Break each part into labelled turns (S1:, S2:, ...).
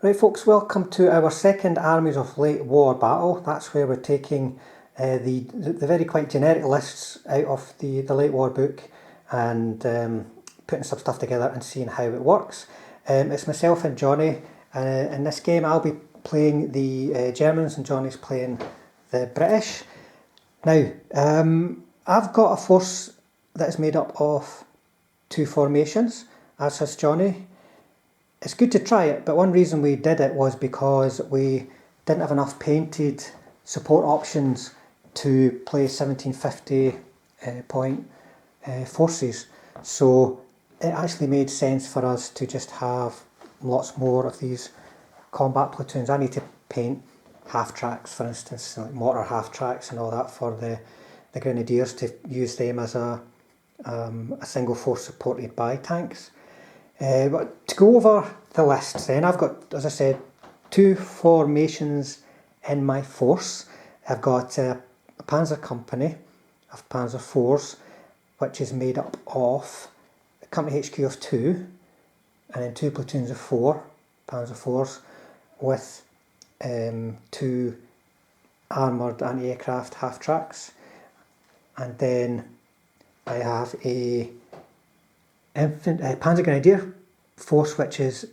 S1: Right folks, welcome to our second Armies of Late War battle. That's where we're taking the very quite generic lists out of the Late War book and putting some stuff together and seeing how it works. It's myself and Johnny. In this game I'll be playing the Germans and Johnny's playing the British. Now, I've got a force that is made up of two formations, as has Johnny. It's good to try it, but one reason we did it was because we didn't have enough painted support options to play 1750 point forces. So it actually made sense for us to just have lots more of these combat platoons. I need to paint half tracks, for instance, like mortar half tracks and all that for the grenadiers, to use them as a single force supported by tanks. But to go over the list then, I've got, as I said, two formations in my force. I've got a panzer company of panzer IVs, which is made up of a company HQ of 2 and then 2 platoons of 4 panzer IVs with 2 armoured anti-aircraft half tracks, and then I have a Panzer Grenadier force, which is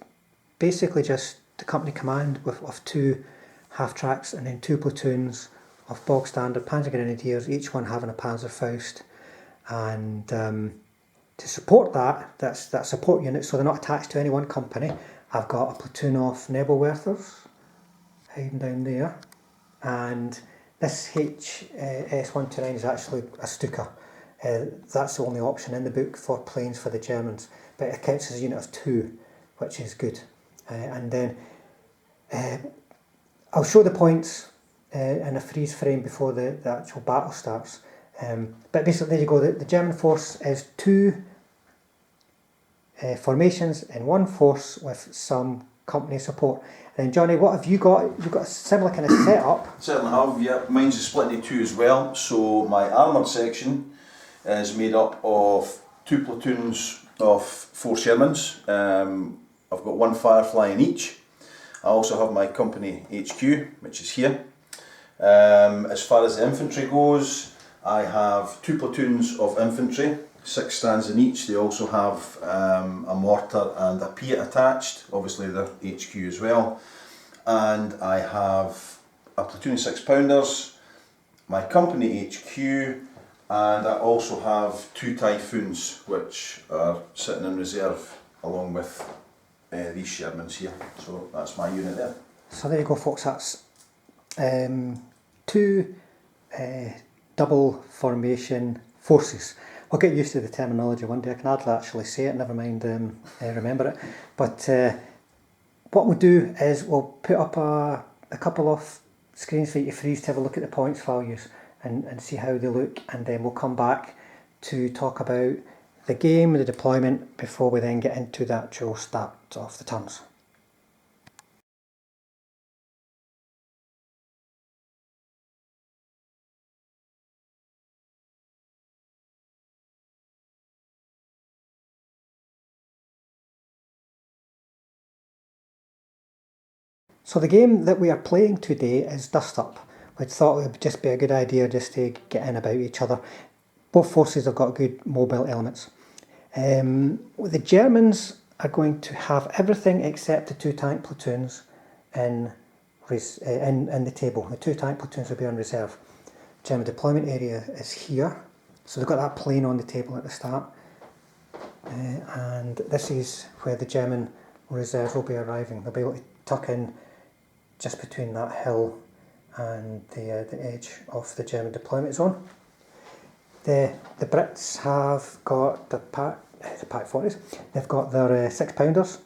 S1: basically just the company command of 2 half tracks and then 2 platoons of bog standard Panzer Grenadiers, each one having a Panzerfaust. And to support that support unit, so they're not attached to any one company, I've got a platoon of Nebelwerfers hiding down there, and this HS129 is actually a Stuka. That's the only option in the book for planes for the Germans, but it counts as a unit of 2, which is good. And then I'll show the points in a freeze frame before the actual battle starts. But basically, there you go. The German force is 2 formations in one force with some company support. And then Johnny, what have you got? You've got a similar kind of setup.
S2: Certainly have, yeah. Mine's split into 2 as well. So my armoured section is made up of 2 platoons of 4 Shermans. I've got 1 Firefly in each. I also have my company HQ, which is here. As far as the infantry goes, I have 2 platoons of infantry, 6 stands in each. They also have a mortar and a Piat attached, obviously they're HQ as well. And I have a platoon of 6-pounders, my company HQ, and I also have 2 Typhoons, which are sitting in reserve along with these Shermans here. So that's my unit there.
S1: So there you go folks, that's 2 double formation forces. I'll get used to the terminology one day. I can hardly actually say it, never mind remember it. But what we'll do is we'll put up a couple of screens for you to freeze to have a look at the points values and see how they look, and then we'll come back to talk about the game, the deployment, before we then get into the actual start of the turns. So the game that we are playing today is Dust Up. We thought it would just be a good idea just to get in about each other. Both forces have got good mobile elements. The Germans are going to have everything except the 2 tank platoons in the table. The 2 tank platoons will be on reserve. German deployment area is here. So they've got that plane on the table at the start. And this is where the German reserves will be arriving. They'll be able to tuck in just between that hill and the edge of the German deployment zone. The Brits have got the Pack 40s. They've got their 6-pounders,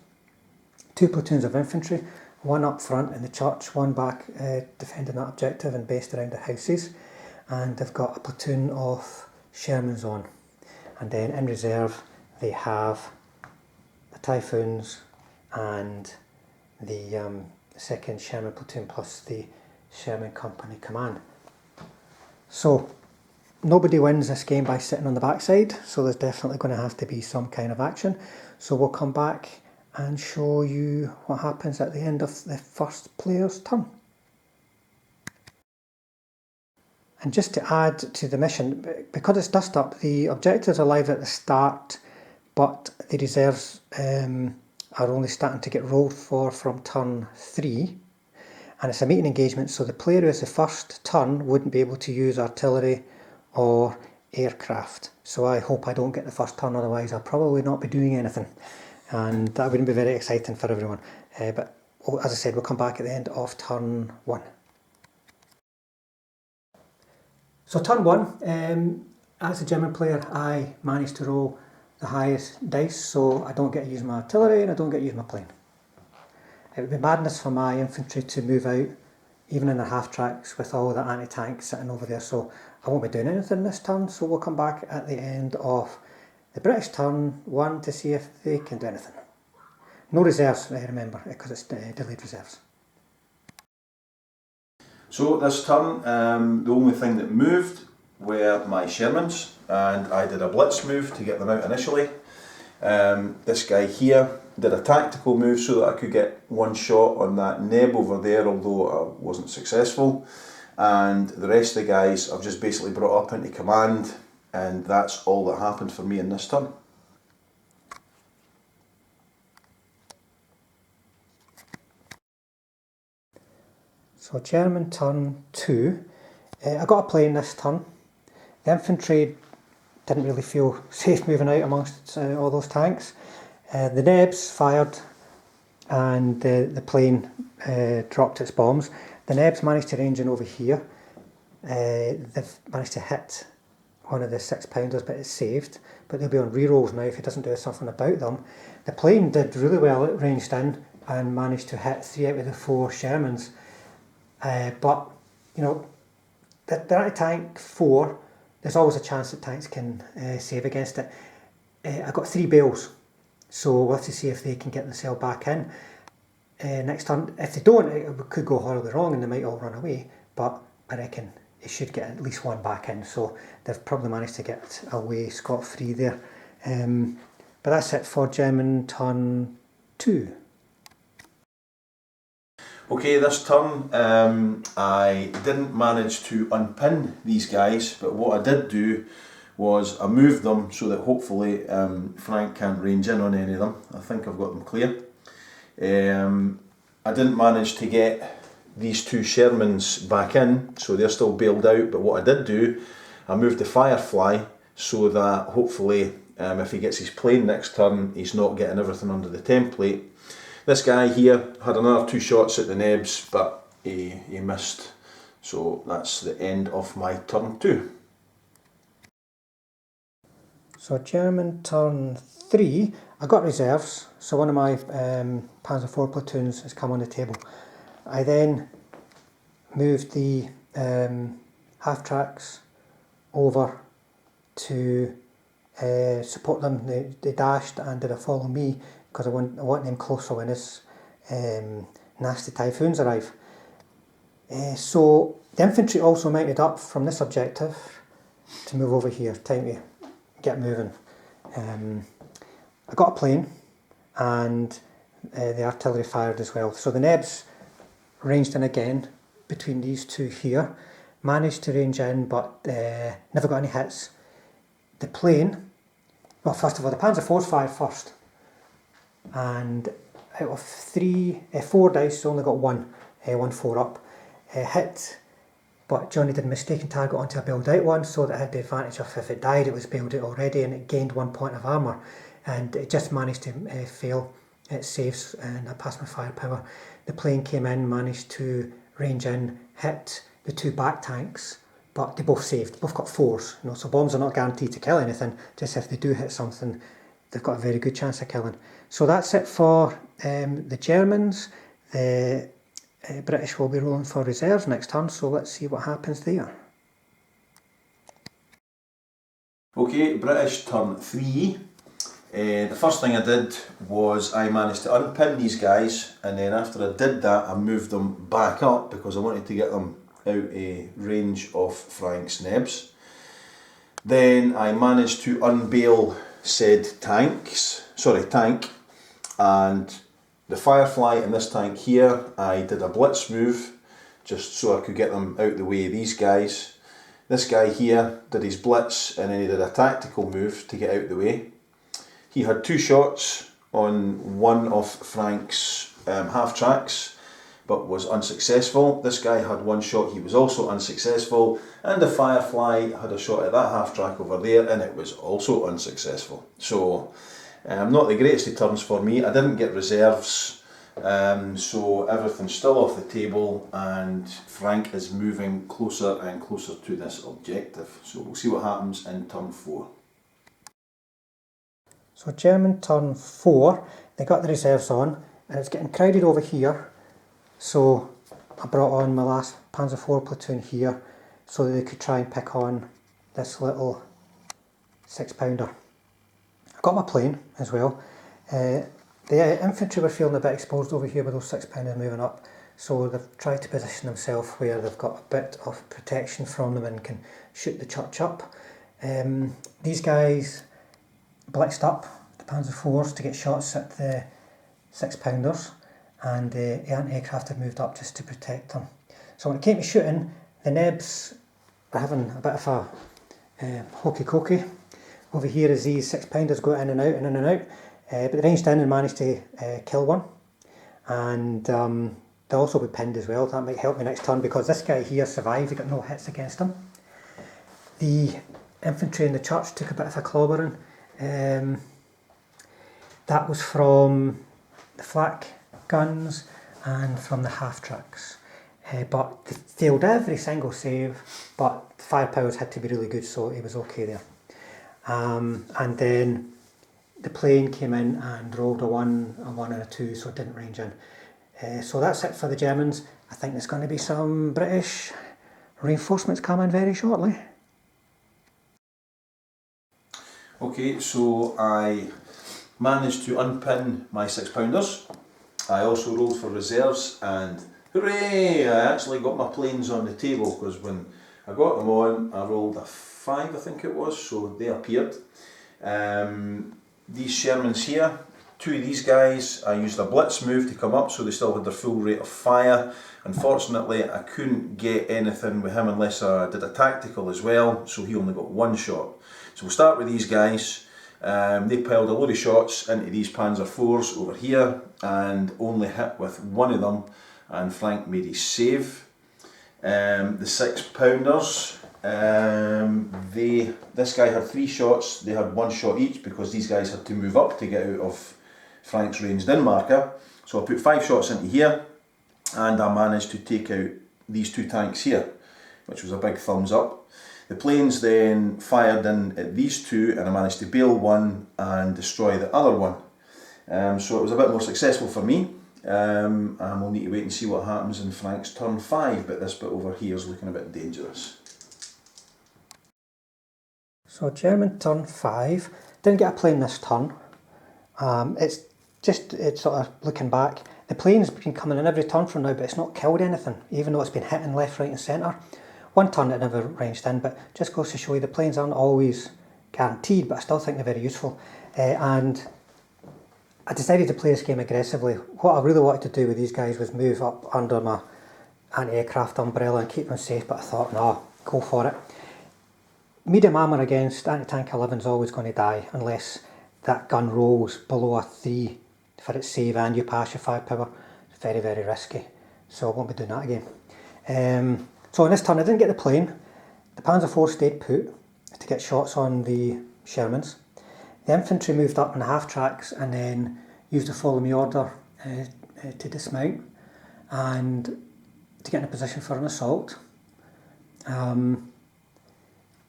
S1: 2 platoons of infantry, 1 up front in the church, 1 back defending that objective and based around the houses, and they've got a platoon of Shermans on. And then in reserve they have the Typhoons and the 2nd Sherman platoon plus the Sherman company command. So nobody wins this game by sitting on the backside, so there's definitely going to have to be some kind of action. So we'll come back and show you what happens at the end of the first player's turn. And just to add to the mission, because it's dust up, the objectives are live at the start, but the reserves are only starting to get rolled for from turn 3. And it's a meeting engagement, so the player who has the first turn wouldn't be able to use artillery or aircraft. So I hope I don't get the first turn, otherwise I'll probably not be doing anything. And that wouldn't be very exciting for everyone. But as I said, we'll come back at the end of turn 1. So turn 1, as a German player, I managed to roll the highest dice, so I don't get to use my artillery and I don't get to use my plane. It would be madness for my infantry to move out, even in their half tracks, with all the anti-tanks sitting over there, so I won't be doing anything this turn, so we'll come back at the end of the British turn 1 to see if they can do anything. No reserves, remember, because it's delayed reserves.
S2: So this turn, the only thing that moved were my Shermans, and I did a blitz move to get them out initially. This guy here did a tactical move so that I could get one shot on that neb over there, although I wasn't successful. And the rest of the guys I've just basically brought up into command, and that's all that happened for me in this turn.
S1: So German turn 2. I got a plane this turn. The infantry didn't really feel safe moving out amongst all those tanks. The Nebs fired and the plane dropped its bombs. The Nebs managed to range in over here. They've managed to hit one of the 6-pounders, but it's saved. But they'll be on rerolls now if he doesn't do something about them. The plane did really well, it ranged in and managed to hit 3 out of the 4 Shermans. But, you know, the anti-tank 4, there's always a chance that tanks can save against it. I got 3 bales, so we'll have to see if they can get themselves back in next turn. If they don't, it could go horribly wrong and they might all run away, but I reckon they should get at least one back in, so they've probably managed to get away scot-free there. But that's it for German turn 2.
S2: Okay, this turn I didn't manage to unpin these guys, but what I did do was I moved them so that hopefully Frank can't range in on any of them. I think I've got them clear. I didn't manage to get these 2 Shermans back in, so they're still bailed out, but what I did do, I moved the Firefly so that hopefully if he gets his plane next turn, he's not getting everything under the template. This guy here had another 2 shots at the Nebs, but he missed. So that's the end of my turn 2.
S1: So German turn 3, I got reserves, so one of my Panzer IV platoons has come on the table. I then moved the half tracks over to support them. They dashed and did a follow me, because I want them closer when his nasty typhoons arrive. So the infantry also mounted up from this objective to move over here. Time to get moving. I got a plane and the artillery fired as well. So the Nebs ranged in again between these 2 here. Managed to range in, but never got any hits. The plane, well, first of all, the Panzer IVs fired first. And out of 4 dice, only got 1 4 up, hit, but Johnny did a mistaken target onto a build out one, so that I had the advantage of if it died it was build out already and it gained 1 point of armour, and it just managed to fail its saves, and I passed my firepower. The plane came in, managed to range in, hit the 2 back tanks, but they both saved, both got 4s, you know, so bombs are not guaranteed to kill anything, just if they do hit something they've got a very good chance of killing. So that's it for the Germans. The British will be rolling for reserves next turn, so let's see what happens there.
S2: Okay, British turn 3. The first thing I did was I managed to unpin these guys, and then after I did that I moved them back up because I wanted to get them out a range of Frank's Nebs. Then I managed to unbail said tank, And the Firefly in this tank here, I did a blitz move just so I could get them out the way of these guys. This guy here did his blitz and then he did a tactical move to get out the way. He had 2 shots on one of Frank's half tracks, but was unsuccessful. This guy had 1 shot, he was also unsuccessful, and the Firefly had a shot at that half track over there and it was also unsuccessful. So not the greatest of turns for me. I didn't get reserves, so everything's still off the table and Frank is moving closer and closer to this objective. So we'll see what happens in turn 4.
S1: So German turn 4, they got the reserves on and it's getting crowded over here. So I brought on my last Panzer IV platoon here so that they could try and pick on this little 6-pounder. I got my plane as well. The infantry were feeling a bit exposed over here with those 6-pounders moving up, so they've tried to position themselves where they've got a bit of protection from them and can shoot the church up. These guys blitzed up the Panzer IVs to get shots at the 6-pounders, and the anti-aircraft had moved up just to protect them. So when it came to shooting, the Nebs are having a bit of a hokey cokey. Over here as these 6-pounders go in and out and in and out, but they ranged in and managed to kill one, and they'll also be pinned as well. That might help me next turn because this guy here survived, he got no hits against him. The infantry in the church took a bit of a clobbering. That was from the flak guns and from the half-tracks. But they failed every single save, but the firepower had to be really good, so it was okay there. And then the plane came in and rolled a 1, a 1 and a 2, so it didn't range in. So that's it for the Germans. I think there's going to be some British reinforcements coming very shortly.
S2: Okay, so I managed to unpin my 6-pounders. I also rolled for reserves and hooray! I actually got my planes on the table because when I got them on, I rolled a 5, I think it was, so they appeared. These Shermans here, 2 of these guys, I used a blitz move to come up so they still had their full rate of fire. Unfortunately, I couldn't get anything with him unless I did a tactical as well, so he only got 1 shot. So we'll start with these guys. They piled a load of shots into these Panzer IVs over here and only hit with 1 of them, and Frank made his save. The 6-pounders, this guy had 3 shots, they had 1 shot each because these guys had to move up to get out of Frank's ranged in marker. So I put 5 shots into here and I managed to take out these 2 tanks here, which was a big thumbs up. The planes then fired in at these 2 and I managed to bail 1 and destroy the other one. So it was a bit more successful for me. And we'll need to wait and see what happens in Frank's turn 5, but this bit over here is looking a bit dangerous.
S1: So German turn 5, didn't get a plane this turn. It's sort of looking back. The plane's been coming in every turn from now, but it's not killed anything, even though it's been hitting left, right and centre. 1 turn it never ranged in, but just goes to show you the planes aren't always guaranteed, but I still think they're very useful. And I decided to play this game aggressively. What I really wanted to do with these guys was move up under my anti-aircraft umbrella and keep them safe, but I thought, no, go for it. Medium armour against anti-tank 11 is always going to die unless that gun rolls below a 3 for its save and you pass your firepower. It's very, very risky, so I won't be doing that again. So in this turn I didn't get the plane. The Panzer IV stayed put to get shots on the Shermans. The infantry moved up on the half-tracks and then used a follow me order to dismount and to get in a position for an assault.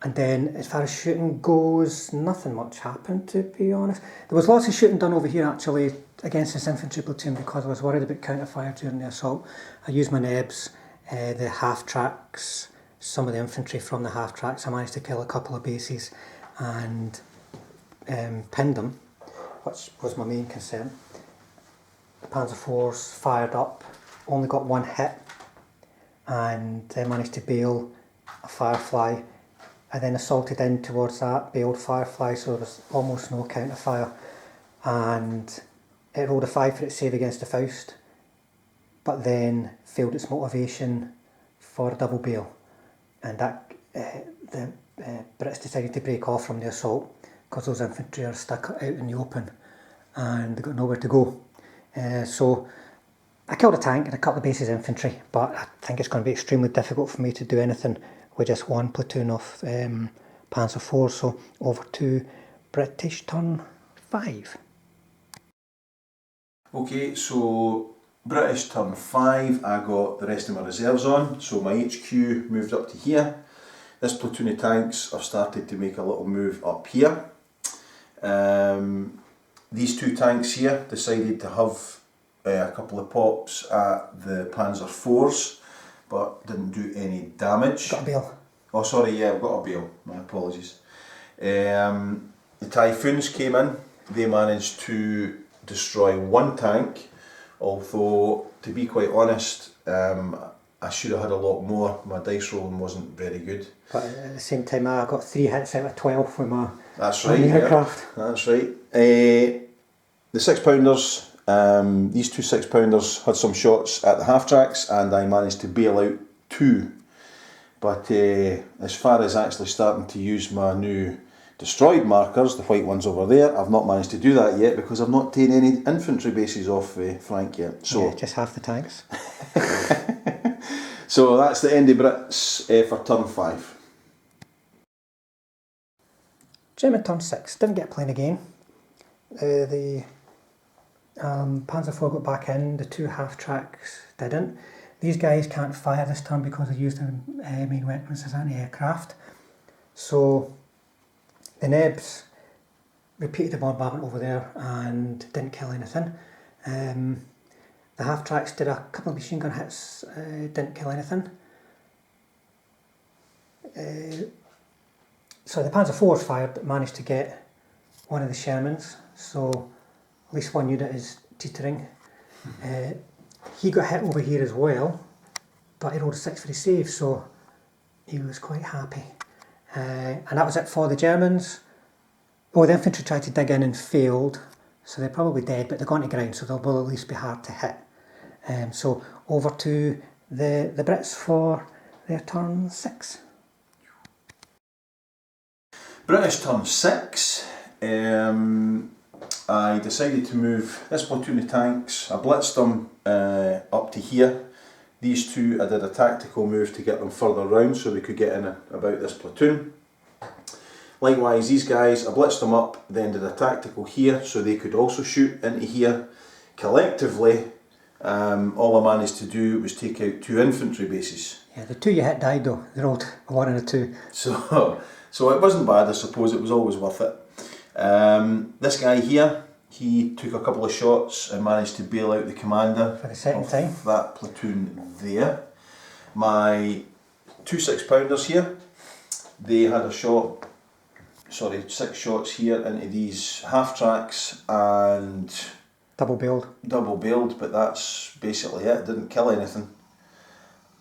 S1: And then as far as shooting goes, nothing much happened, to be honest. There was lots of shooting done over here actually against this infantry platoon because I was worried about counter-fire during the assault. I used my Nebs, the half-tracks, some of the infantry from the half-tracks. I managed to kill a couple of bases and pinned them, which was my main concern. The Panzer IVs fired up, only got 1 hit, and managed to bail a Firefly. I then assaulted in towards that, bailed Firefly, so there was almost no counter-fire, and it rolled a 5 for its save against the Faust, but then failed its motivation for double bail, and that the Brits decided to break off from the assault because those infantry are stuck out in the open and they got nowhere to go. So I killed a tank and a couple of bases infantry, but I think it's going to be extremely difficult for me to do anything with just one platoon of Panzer IV. So over to British turn 5.
S2: Okay, so British turn 5, I got the rest of my reserves on, so my HQ moved up to here. This platoon of tanks have started to make a little move up here. These two tanks here decided to have a couple of pops at the Panzer IVs, but didn't do any damage.
S1: Got a bail.
S2: Oh sorry, yeah, I've got a bail, my apologies. The Typhoons came in, they managed to destroy one tank, although to be quite honest, I should have had a lot more. My dice rolling wasn't very good.
S1: But at the same time, I got 3 hits out of 12 with my
S2: That's right,
S1: aircraft.
S2: Yeah, that's right. The 6-pounders, these two 6-pounders had some shots at the half-tracks and I managed to bail out 2. But as far as actually starting to use my new destroyed markers, the white ones over there, I've not managed to do that yet because I've not taken any infantry bases off Frank yet. So
S1: yeah, just half the tanks.
S2: So that's the end of Brits for turn 5.
S1: German turn 6, didn't get playing again. The Panzer IV got back in, the 2 half-tracks didn't. These guys can't fire this turn because they used their main weapons as anti-aircraft. So the Nebs repeated the bombardment over there and didn't kill anything. The half-tracks did a couple of machine gun hits, didn't kill anything. So the Panzer IVs fired, managed to get one of the Shermans, so at least one unit is teetering. He got hit over here as well, but he rolled a 6 for his save, so he was quite happy. And that was it for the Germans. Oh, the infantry tried to dig in and failed, so they're probably dead, but they're going to ground, so they'll at least be hard to hit. So over to the Brits for their turn 6.
S2: British turn 6, I decided to move this platoon of tanks. I blitzed them up to here. These two, I did a tactical move to get them further round so they could get in about this platoon. Likewise, these guys, I blitzed them up, then did a tactical here so they could also shoot into here. Collectively, all I managed to do was take out 2 infantry bases.
S1: Yeah, the 2 you hit died though. They rolled a 1 and a 2.
S2: So it wasn't bad, I suppose. It was always worth it. This guy here, he took a couple of shots and managed to bail out the commander
S1: For the second
S2: of
S1: time.
S2: that platoon there. My 2 6-pounders here, they had a shot, 6 shots here into these half-tracks and
S1: Double bailed.
S2: but that's basically it. Didn't kill anything.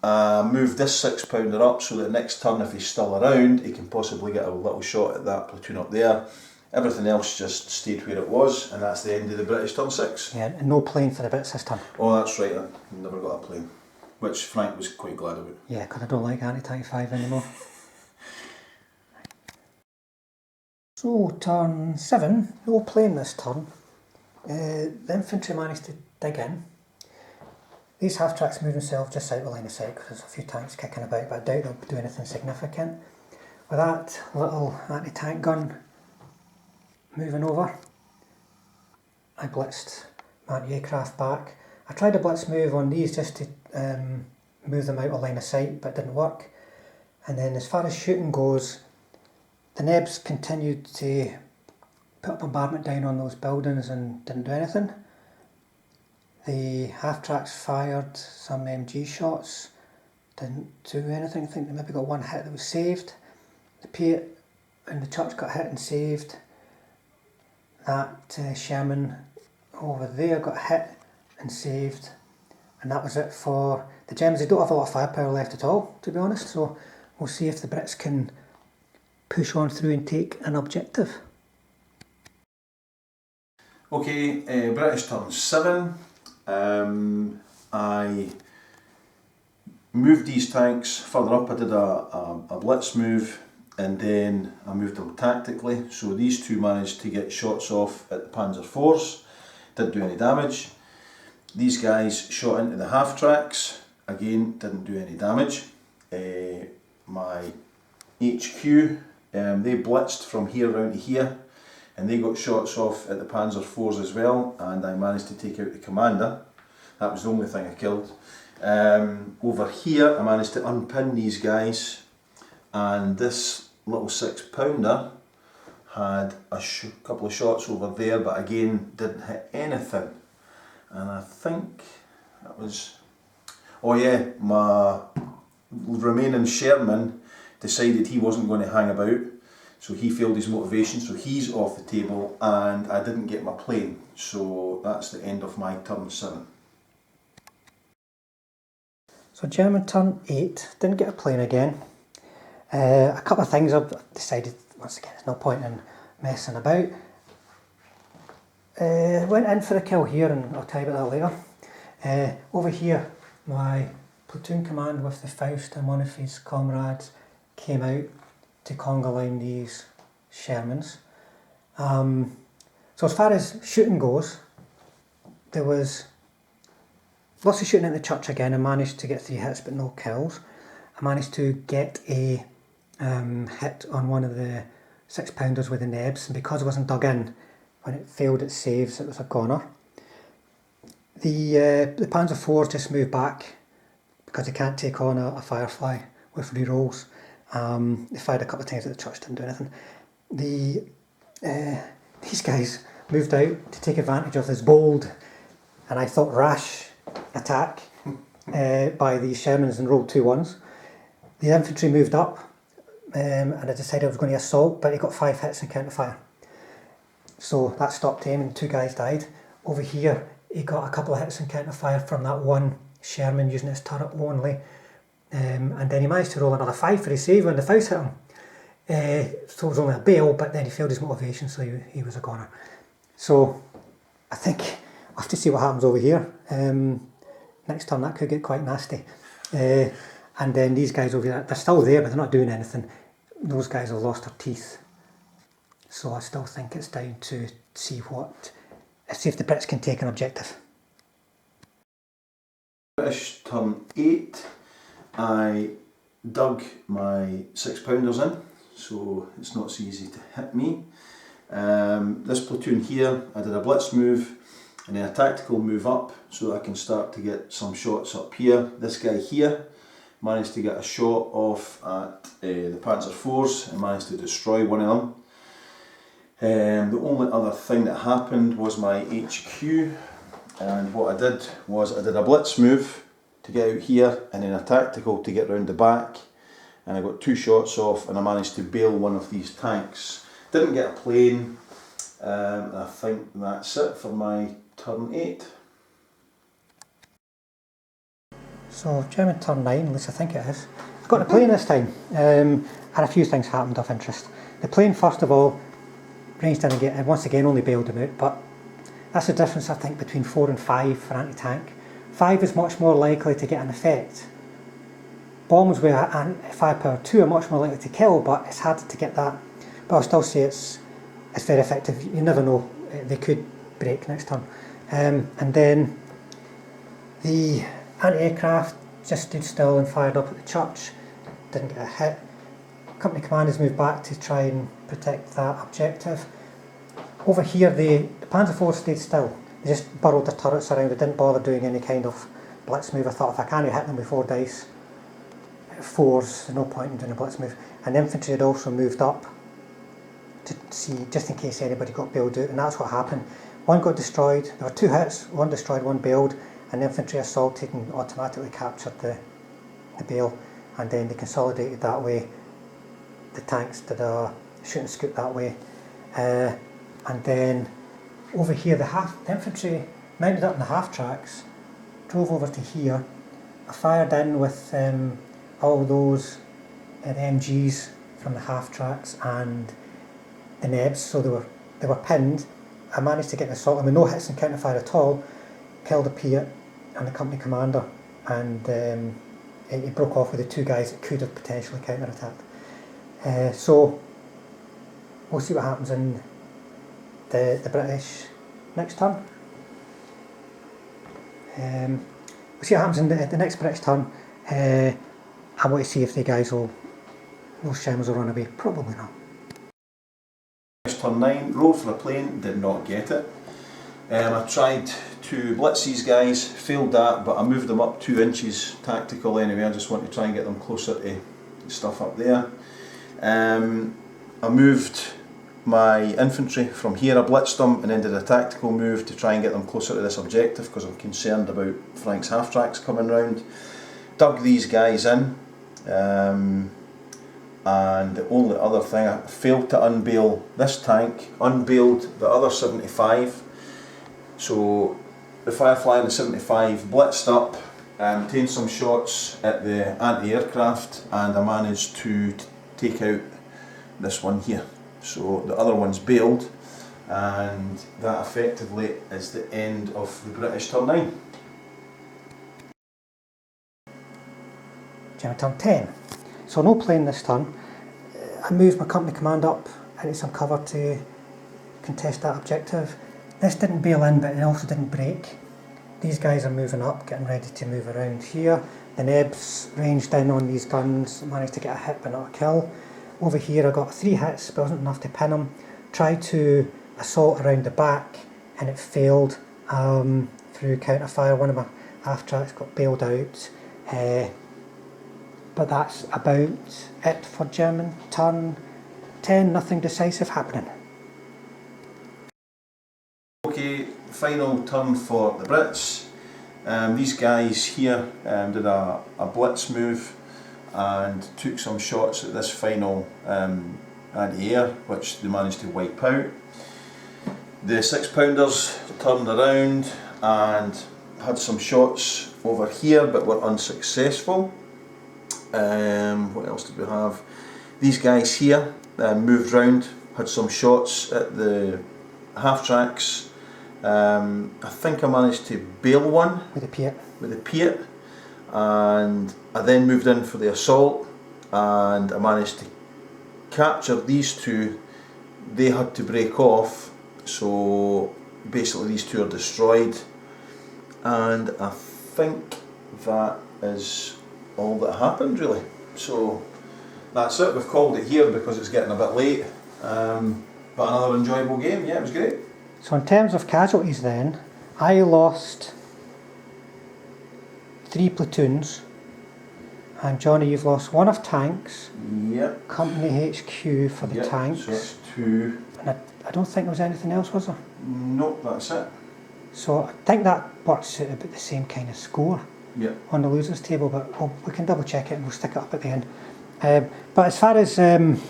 S2: Moved this 6-pounder up so that next turn, if he's still around, he can possibly get a little shot at that platoon up there. Everything else just stayed where it was, and that's the end of the British turn 6.
S1: Yeah, and no plane for the Brits this turn.
S2: Oh, that's right, I never got a plane, which Frank was quite glad about.
S1: Yeah, because I don't like anti-tank 5 anymore. So, turn 7, no plane this turn. The infantry managed to dig in. These half-tracks move themselves just out of line of sight because there's a few tanks kicking about, but I doubt they'll do anything significant. With that little anti-tank gun moving over, I blitzed my anti-aircraft back. I tried a blitz move on these just to move them out of line of sight, but it didn't work. And then as far as shooting goes, the Nebs continued to put a bombardment down on those buildings and didn't do anything. The half-tracks fired some MG shots, didn't do anything. I think they maybe got 1 hit that was saved. The Piat and the church got hit and saved. That Sherman over there got hit and saved. And that was it for the Germans. They don't have a lot of firepower left at all, to be honest, so we'll see if the Brits can push on through and take an objective.
S2: Okay, British turn 7. I moved these tanks further up. I did a blitz move, and then I moved them tactically. So these two managed to get shots off at the Panzer IVs, didn't do any damage. These guys shot into the half tracks, again didn't do any damage. My HQ, they blitzed from here round to here, and they got shots off at the Panzer IVs as well, and I managed to take out the commander. That was the only thing I killed. Over here I managed to unpin these guys, and this little 6-pounder had a couple of shots over there, but again didn't hit anything. And I think that was, oh yeah, my remaining Sherman decided he wasn't going to hang about, so he failed his motivation, so he's off the table, and I didn't get my plane, so that's the end of my turn 7.
S1: So German turn 8, didn't get a plane again. A couple of things I've decided, once again, there's no point in messing about. Went in for a kill here, and I'll tell you about that later. Over here, my platoon command with the Faust and one of his comrades came out to conga line these Shermans. So as far as shooting goes, there was lots of shooting at the church again. I managed to get 3 hits but no kills. I managed to get a hit on one of the 6-pounders with the nebs, and because it wasn't dug in, when it failed its saves, it was a goner. The Panzer IVs just moved back because they can't take on a Firefly with rerolls. They fired a couple of times at the church, didn't do anything. These guys moved out to take advantage of this bold, and I thought rash, attack by the Shermans and rolled 2 1s. The infantry moved up, and I decided I was going to assault, but he got 5 hits and counter fire. So that stopped him, and 2 guys died. Over here, he got a couple of hits and counter fire from that one Sherman using his turret only. And then he managed to roll another 5 for his save when the Faust hit him. So it was only a bail, but then he failed his motivation, so he was a goner. So I think I'll have to see what happens over here. Next turn that could get quite nasty. And then these guys over here, they're still there, but they're not doing anything. Those guys have lost their teeth. So I still think it's down to see if the Brits can take an objective.
S2: British turn 8, I dug my 6-pounders in, so it's not so easy to hit me. This platoon here, I did a blitz move and then a tactical move up so that I can start to get some shots up here. This guy here managed to get a shot off at the Panzer IVs and managed to destroy one of them. The only other thing that happened was my HQ, and what I did was I did a blitz move to get out here and then a tactical to get round the back, and I got 2 shots off and I managed to bail one of these tanks. Didn't get a plane, and I think that's it for my turn 8.
S1: So German turn 9, at least I think it is. I got a plane this time, and a few things happened of interest. The plane, first of all, ranged in and once again only bailed him out, but that's the difference I think between 4 and 5 for anti-tank. 5 is much more likely to get an effect. Bombs with firepower 2 are much more likely to kill, but it's harder to get that. But I'll still say it's very effective. You never know, they could break next turn. And then the anti-aircraft just stood still and fired up at the church, didn't get a hit. Company commanders moved back to try and protect that objective. Over here, the Panzer IV stayed still. They just burrowed their turrets around. They didn't bother doing any kind of blitz move. I thought if I can't hit them with 4 dice, 4s, there's no point in doing a blitz move. And the infantry had also moved up to see, just in case anybody got bailed out, and that's what happened. One got destroyed. There were 2 hits, one destroyed, one bailed, and the infantry assaulted and automatically captured the bail, and then they consolidated that way. The tanks did a shoot and scoot that way, and then over here the infantry mounted up in the half tracks, drove over to here. I fired in with all those the MGs from the half tracks and the nebs, so they were pinned, I managed to get an assault with no hits and counterfire at all, killed a Piat and the company commander, and he broke off with the 2 guys that could have potentially counter-attacked. So we'll see what happens in the British next turn. We'll see what happens in the next British turn. I want to see if the guys those Shermans will run away. Probably not.
S2: Turn 9, rolled for a plane, did not get it. I tried to blitz these guys, failed that, but I moved them up 2 inches tactical anyway. I just want to try and get them closer to stuff up there. I moved my infantry from here, I blitzed them and then did a tactical move to try and get them closer to this objective because I'm concerned about Frank's half-tracks coming round. Dug these guys in, and the only other thing, I failed to unbail this tank, unbailed the other 75. So the Firefly and the 75 blitzed up, obtained some shots at the anti-aircraft, and I managed to take out this one here. So the other one's bailed, and that effectively is the end of the British turn 9.
S1: German turn 10. So no plane this turn. I moved my company command up into some cover to contest that objective. This didn't bail in, but it also didn't break. These guys are moving up, getting ready to move around here. The Nebs ranged in on these guns, managed to get a hit but not a kill. Over here I got 3 hits, but wasn't enough to pin them. Tried to assault around the back and it failed through counterfire. One of my half-tracks got bailed out. But that's about it for German turn 10, nothing decisive happening.
S2: Okay, final turn for the Brits. These guys here did a blitz move and took some shots at this final anti-air, which they managed to wipe out. The 6-pounders turned around and had some shots over here but were unsuccessful. What else did we have? These guys here moved round, had some shots at the half-tracks. I think I managed to bail one
S1: With a Piat.
S2: with a Piat, and I then moved in for the assault and I managed to capture these 2. They had to break off, so basically these 2 are destroyed, and I think that is all that happened really. So that's it, we've called it here because it's getting a bit late, but another enjoyable game. Yeah, it was great.
S1: So in terms of casualties then, I lost 3 platoons, and Johnny, you've lost 1 of tanks.
S2: Yep.
S1: Company HQ for the
S2: Yep,
S1: tanks.
S2: so that's 2.
S1: And I don't think there was anything else, was there?
S2: Nope, that's it.
S1: So I think that works out about the same kind of score
S2: Yep.
S1: on the losers table, but we can double check it and we'll stick it up at the end. But as far as the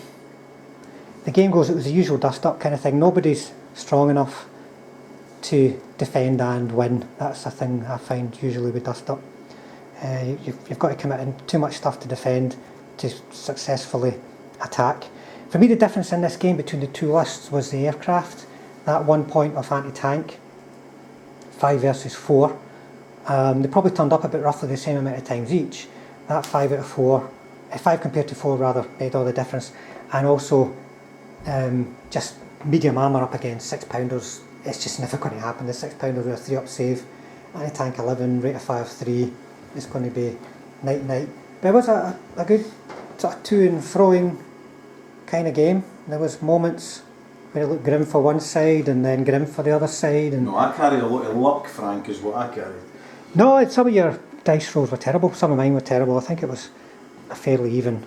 S1: game goes, it was the usual dust up kind of thing. Nobody's strong enough to defend and win. That's the thing I find usually with dust up. You've got to commit in too much stuff to defend to successfully attack. For me, the difference in this game between the 2 lists was the aircraft. That 1 point of anti-tank, 5 versus 4. They probably turned up about roughly the same amount of times each. That 5 out of 4, 5 compared to 4 rather, made all the difference. And also, just medium armour up against 6-pounders, it's just never going to happen. The 6-pounders with a 3-up save, anti-tank 11, rate of fire 3, it's going to be night-night. But it was a good sort of to and froing kind of game. There was moments where it looked grim for one side and then grim for the other side. And
S2: No, I carried a lot of luck, Frank, is what I carried.
S1: no, some of your dice rolls were terrible, some of mine were terrible. I think it was a fairly even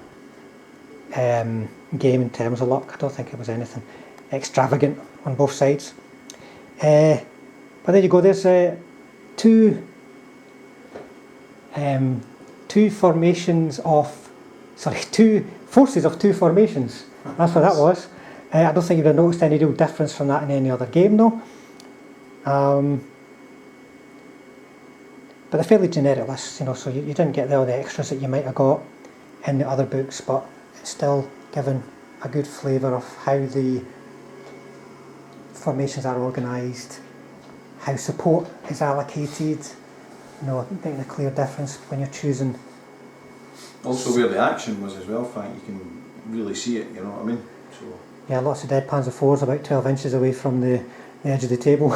S1: game in terms of luck. I don't think it was anything extravagant on both sides. But there you go, there's two forces of 2 formations. That's what that was. I don't think you'd have noticed any real difference from that in any other game though. But they're fairly generic lists, you know, so you didn't get all the extras that you might have got in the other books, but it's still given a good flavour of how the formations are organised, how support is allocated, making a clear difference when you're choosing.
S2: Also where the action was as well, Frank, you can really see it, you know what I mean? So.
S1: Yeah, lots of dead Panzer IVs about 12 inches away from the edge of the table.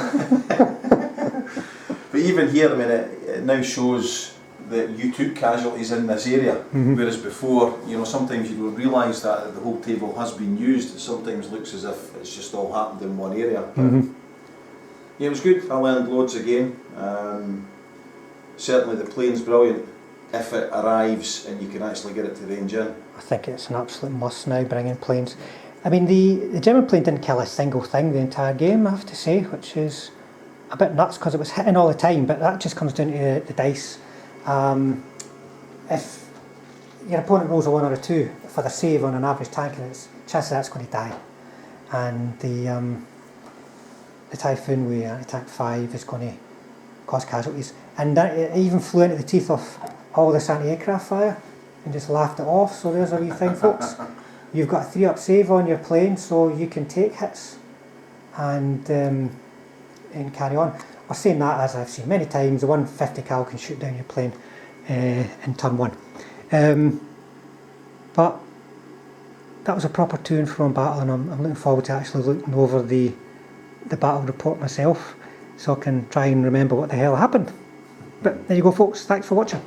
S2: But even here, I mean, it now shows that you took casualties in this area, whereas before, sometimes you don't realise that the whole table has been used. It sometimes looks as if it's just all happened in one area. Yeah, it was good. I learned loads again. Certainly the plane's brilliant if it arrives and you can actually get it to range in.
S1: I think it's an absolute must now, bringing planes. I mean, the German plane didn't kill a single thing the entire game, I have to say, which is a bit nuts because it was hitting all the time, but that just comes down to the dice. If your opponent rolls a 1 or a 2 for the save on an average tank, it's chances that's going to die. And the Typhoon with anti-tank 5 is going to cause casualties. And it even flew into the teeth of all this anti-aircraft fire and just laughed it off. So there's a wee thing, folks. You've got a 3-up save on your plane, so you can take hits and carry on. I'm saying that as I've seen many times, the 150 cal can shoot down your plane in turn 1. But that was a proper to and from battle, and I'm looking forward to actually looking over the battle report myself so I can try and remember what the hell happened. But there you go, folks. Thanks for watching.